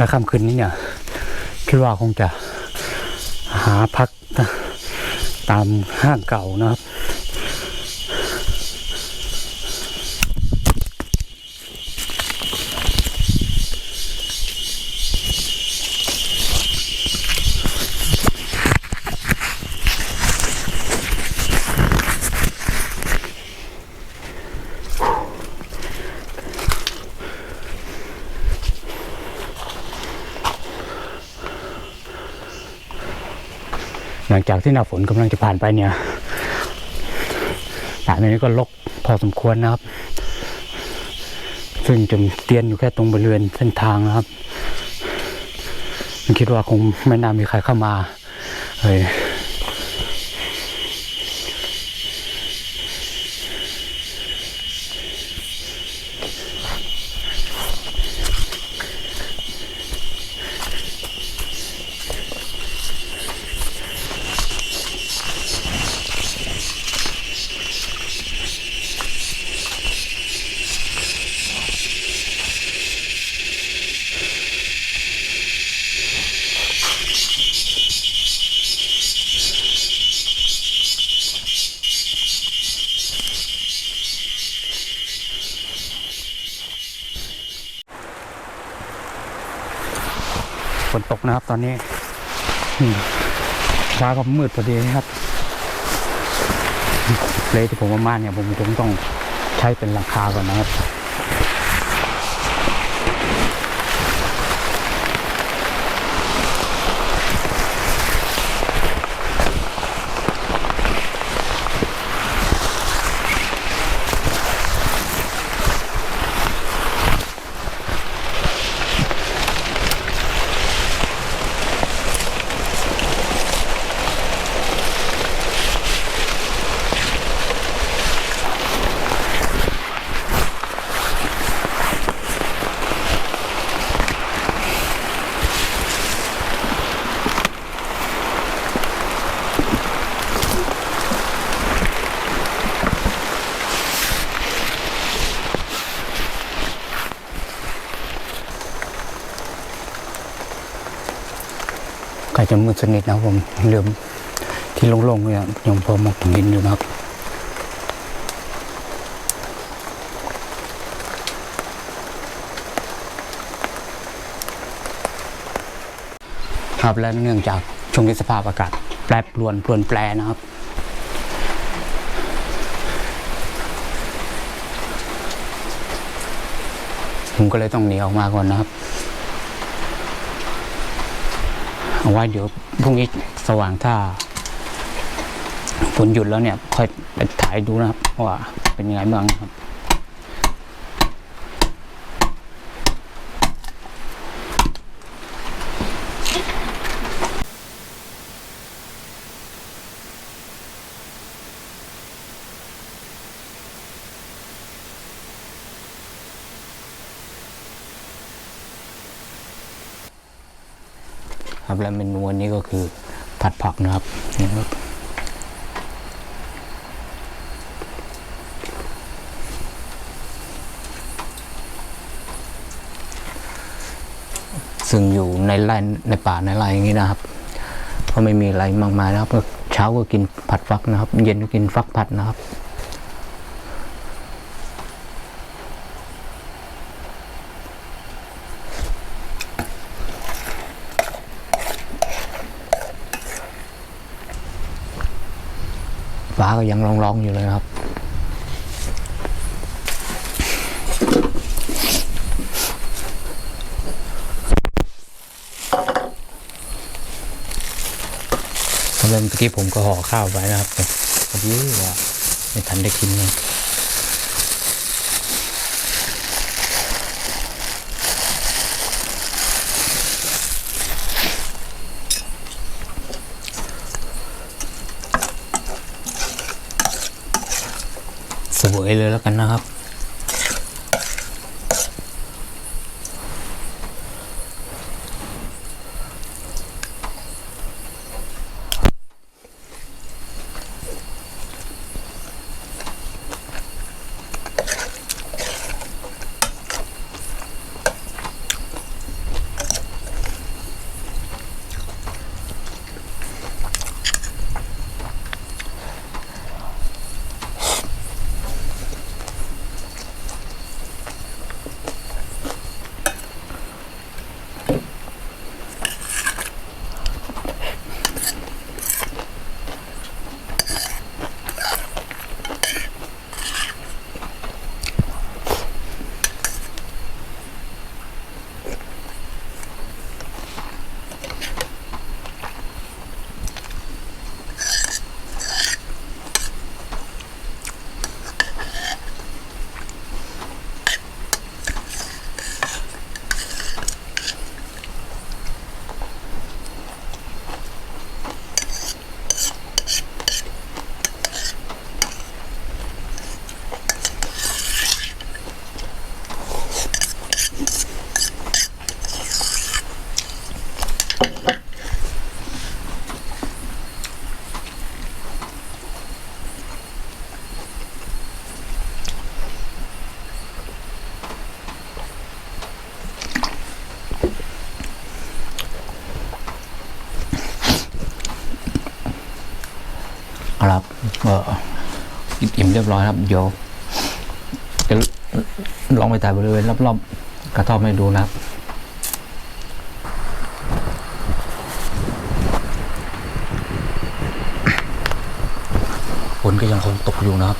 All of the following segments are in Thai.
และค่ำคืนนี้เนี่ยคิดว่าคงจะหาพักตามห้างเก่านะครับหลังจากที่หน้าฝนกำลังจะผ่านไปเนี่ยป่านี้ก็รกพอสมควรนะครับซึ่งจะเตียนอยู่แค่ตรงบริเวณเส้นทางนะครับคิดว่าคงไม่น่ามีใครเข้ามาเลยฝนตกนะครับตอนนี้ฟ้าก็มืดพอดีนะครับเลยที่ผมมาเนี่ยผมคงต้องใช้เป็นหลังคาก่อนนะครับใกล้จะมืดสนิทนะผมเริ่มที่โล่งๆเนี่ยยังพอมองเห็นอยู่นะครับครับและเนื่องจากช่วงนี้สภาพอากาศแปรปรวนแปรนะครับผมก็เลยต้องหนีออกมาก่อนนะครับเอาไว้เดี๋ยวพรุ่งนี้สว่างถ้าฝนหยุดแล้วเนี่ยค่อยไปถ่ายดูนะครับว่าเป็นยังไงบ้างครับครับและเมนูวันนี้ก็คือผัดผักนะครับนี่ครับซึ่งอยู่ในไร่ในป่าในไร่อย่างนี้นะครับก็ไม่มีอะไรมากมายนะครับเช้าก็กินผัดฟักนะครับเย็นก็กินฟักผัดนะครับฟ้าก็ยังร้องๆอยู่เลยครับเมื่อกี้ผมก็ห่อข้าวไว้นะครับแต่พอดีว่าไม่ทันได้กินเลยเสวยเลยแล้วกันนะครับ ค อิ่มเรียบร้อยครับเดี๋ยวจะลองไปถ่ายบริเวณรอบๆกระท่อมให้ดูนะครับฝนก็ยังคงตกอยู่นะครับ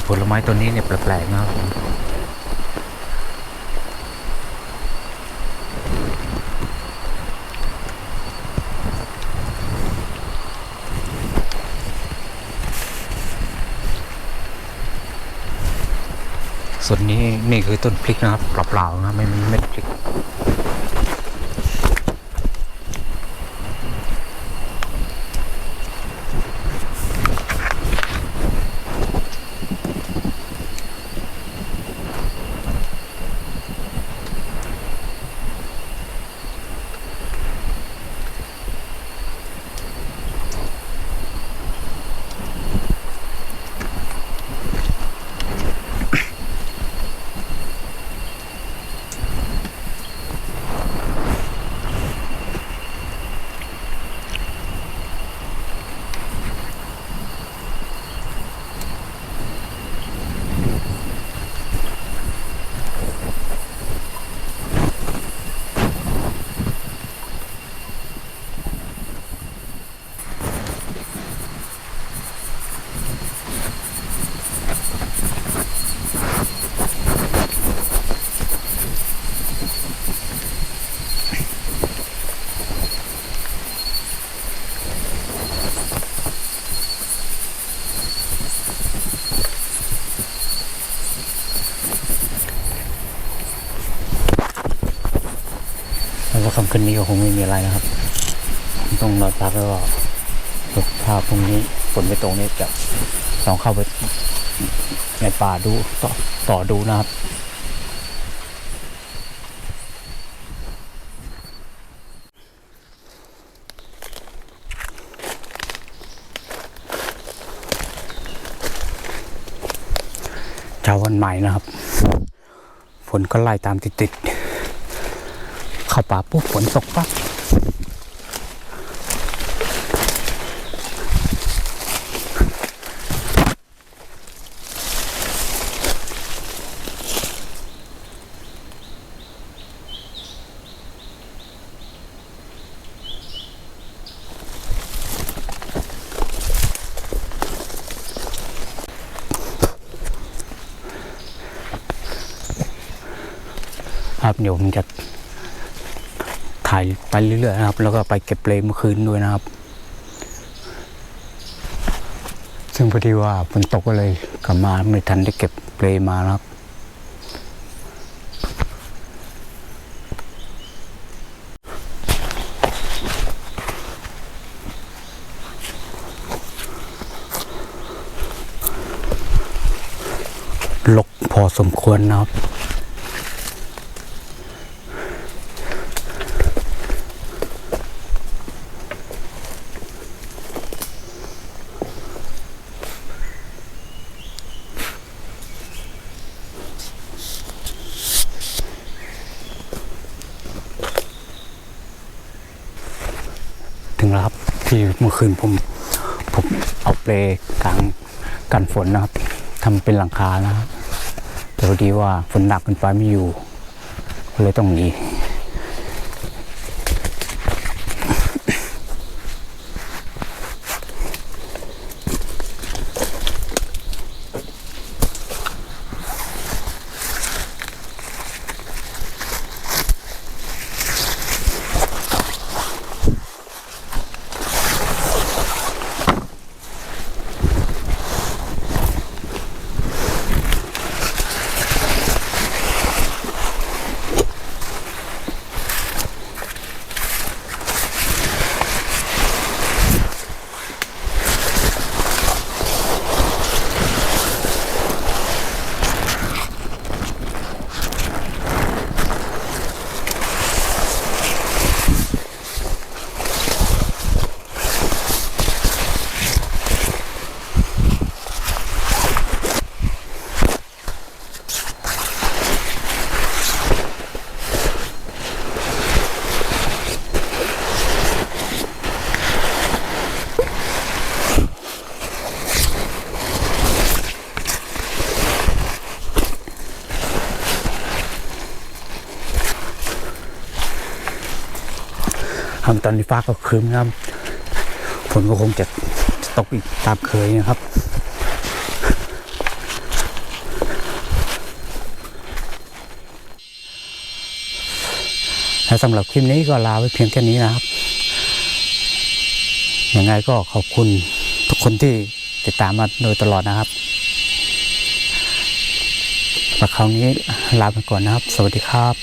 ผลไม้ตัวนี้เนี่ยแปลกๆนะครับส่วนนี้นี่คือต้นพริกนะครับเปล่าๆนะไม่มีเม็ดพริกแล้วค่ำคืนนี้ก็คงไม่มีอะไรนะครับต้องนอนพักแล้วก็ถ้าพรุ่งนี้ฝนไม่ตกนี่จะลองเข้าไปในป่าดูต่อดูนะครับเช้าวันใหม่นะครับฝนก็ไล่ตามติดๆเข้าป่าปุ๊บฝนตกปั๊บครับเดี๋ยวผมจะถ่ายไปเรื่อยๆนะครับแล้วก็ไปเก็บเปลเมื่อคืนด้วยนะครับซึ่งพอดีว่าฝนตกก็เลยกลับมาไม่ทันได้เก็บเปลมานะครับรกพอสมควรนะครับถึงแล้วครับที่เมื่อคืนผมเอาเปลกลางกันฝนนะครับทำเป็นหลังคานะครับแต่พอดีว่าฝนหนักเกินไปไม่อยู่ก็เลยต้องหนี ตอนนี้ฟ้าก็ครึ้มนะครับฝนก็คงจะตกอีกตามเคยนะครับและสำหรับคลิปนี้ก็ลาไว้เพียงแค่นี้นะครับยังไงก็ขอบคุณทุกคนที่ติดตามมาโดยตลอดนะครับคราวนี้ลาไปก่อนนะครับสวัสดีครับ